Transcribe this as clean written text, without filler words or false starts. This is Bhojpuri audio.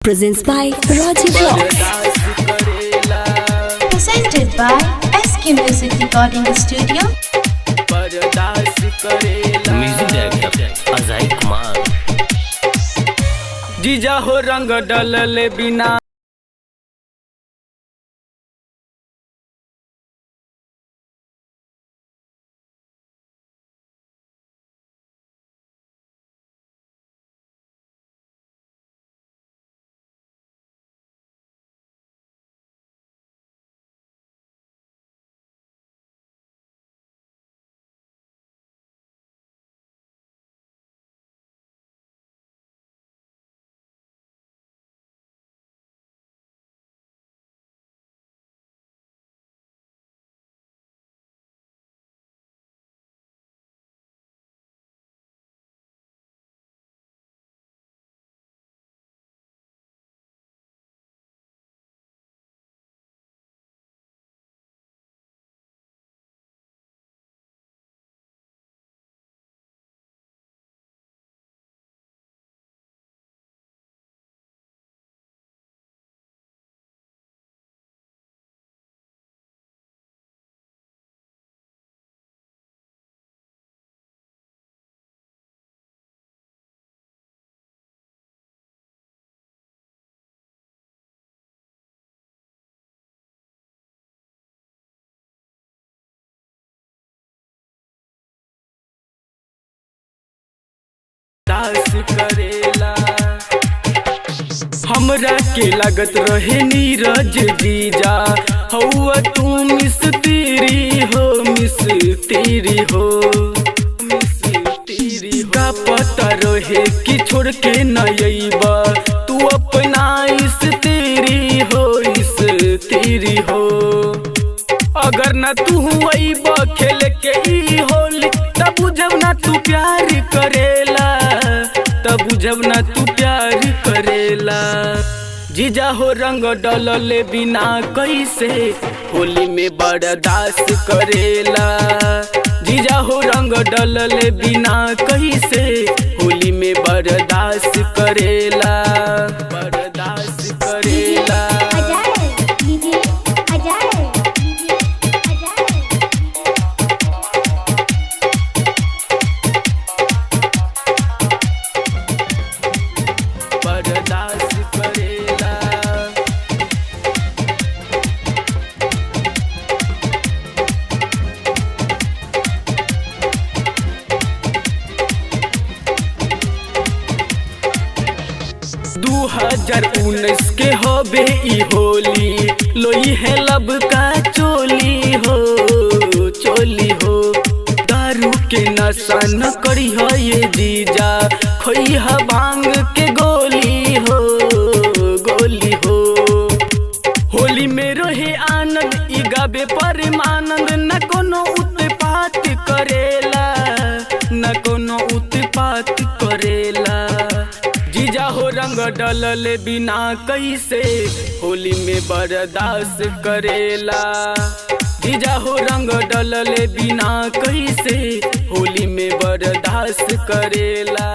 presents by Raji Vlogs. Presented by SK Music Recording Studio. Music director Ajay Kumar. जीजा हो रंग डलले बिना दास करेला हमरा के लागत रहे नीरज जीजा हौवा तू मिस तेरी हो का पता रहे कि छोड़ के न अइबा तू अपना इस तेरी हो अगर न तू अइबा खेल के ई होली तब बुझब ना तू प्यार करेला जीजा हो रंग डलले बिना कैसे होली में बर्दाश्त करेला जीजा हो रंग डलले बिना कैसे होली में बर्दाश्त करेला दू 2019 के होबे ई होली लोई है लब का चोली हो दारू के नशा न करी हो ये जीजा खोई है भांग के गोली हो होली में रहे आनंद ई गाबे परमानंद न कोनो उत्पात करेला जीजा हो रंग डलले बिना कैसे होली में बर्दाश्त करेला जीजा हो रंग डलले बिना कैसे होली में बर्दाश्त करेला।